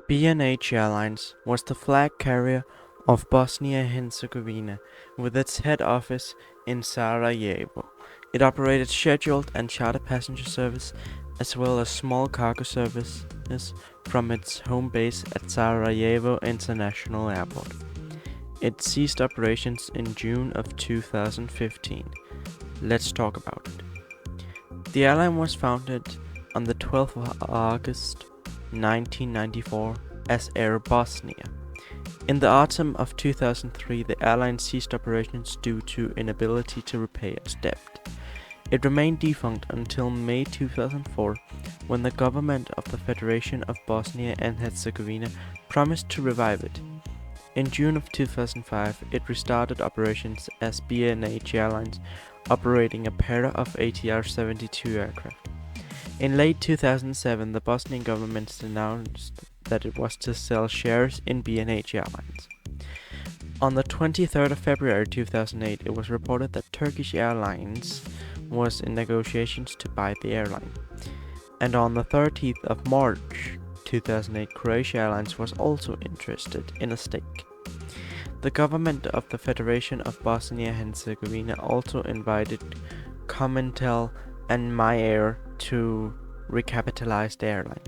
B&H Airlines was the flag carrier of Bosnia-Herzegovina, with its head office in Sarajevo. It operated scheduled and charter passenger service, as well as small cargo services from its home base at Sarajevo International Airport. It ceased operations in June of 2015. Let's talk about it. The airline was founded on the 12th of August 1994 as Air Bosnia. In the autumn of 2003, the airline ceased operations due to inability to repay its debt. It remained defunct until May 2004, when the government of the Federation of Bosnia and Herzegovina promised to revive it. In June of 2005, it restarted operations as B&H Airlines, operating a pair of ATR-72 aircraft. In late 2007, the Bosnian government announced that it was to sell shares in B&H Airlines. On the 23rd of February 2008, it was reported that Turkish Airlines was in negotiations to buy the airline. And on the 30th of March 2008, Croatia Airlines was also interested in a stake. The government of the Federation of Bosnia-Herzegovina also invited Comentel and MyAir to recapitalize the airline.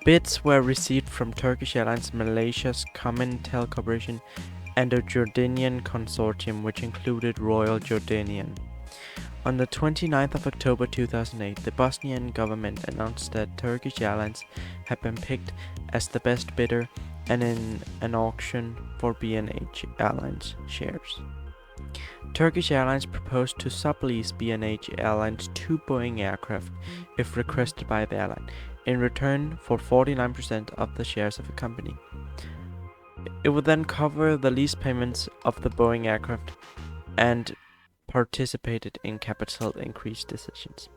Bids were received from Turkish Airlines, Malaysia's Comentel Corporation, and a Jordanian consortium which included Royal Jordanian. On the 29th of October 2008, the Bosnian government announced that Turkish Airlines had been picked as the best bidder and in an auction for B&H Airlines shares. Turkish Airlines proposed to sublease B&H Airlines 2 Boeing aircraft if requested by the airline, in return for 49% of the shares of the company. It would then cover the lease payments of the Boeing aircraft and participated in capital increase decisions.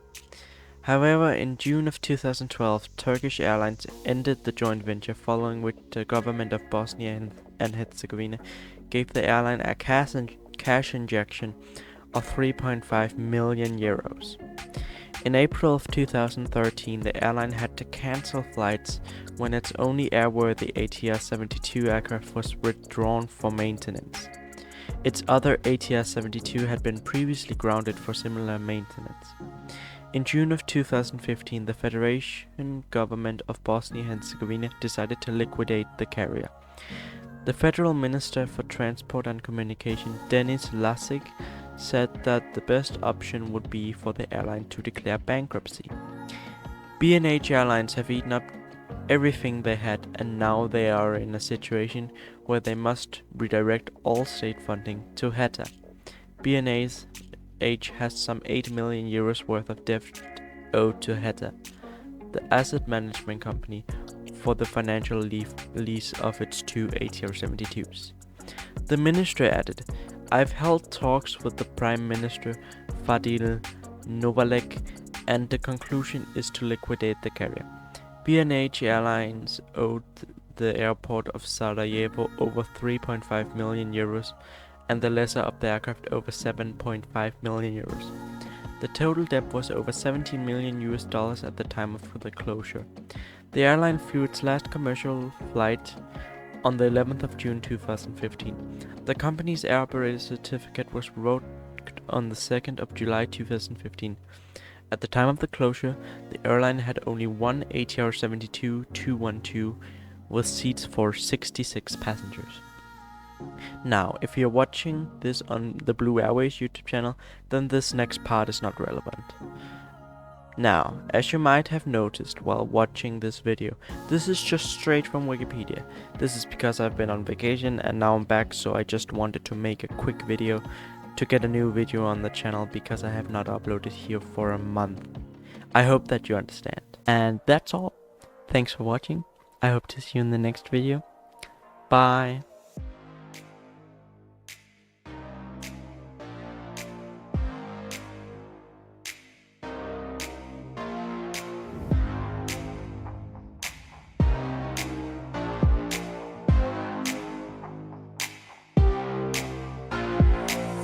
However, in June of 2012, Turkish Airlines ended the joint venture, following which the government of Bosnia and Herzegovina gave the airline a cash injection of 3.5 million euros. In April of 2013, the airline had to cancel flights when its only airworthy ATR-72 aircraft was withdrawn for maintenance. Its other ATR-72 had been previously grounded for similar maintenance. In June of 2015, the Federation government of Bosnia-Herzegovina decided to liquidate the carrier. The Federal Minister for Transport and Communication, Denis Lasic, said that the best option would be for the airline to declare bankruptcy. B&H Airlines have eaten up everything they had, and now they are in a situation where they must redirect all state funding to HETA. B&H has some 8 million euros worth of debt owed to HETA, the asset management company, for the financial lease of its 2 ATR-72s. The ministry added, "I've held talks with the Prime Minister Fadil Novalek, and the conclusion is to liquidate the carrier." B&H Airlines owed the airport of Sarajevo over 3.5 million euros and the lessor of the aircraft over 7.5 million euros. The total debt was over 17 million US dollars at the time of the closure. The airline flew its last commercial flight on the 11th of June 2015. The company's air operator certificate was revoked on the 2nd of July 2015. At the time of the closure, the airline had only one ATR-72-212 with seats for 66 passengers. Now, if you're watching this on the BlueAirways YouTube channel, then this next part is not relevant. Now, as you might have noticed while watching this video, this is just straight from Wikipedia. This is because I've been on vacation and now I'm back, so I just wanted to make a quick video to get a new video on the channel because I have not uploaded here for a month. I hope that you understand. And that's all. Thanks for watching. I hope to see you in the next video. Bye.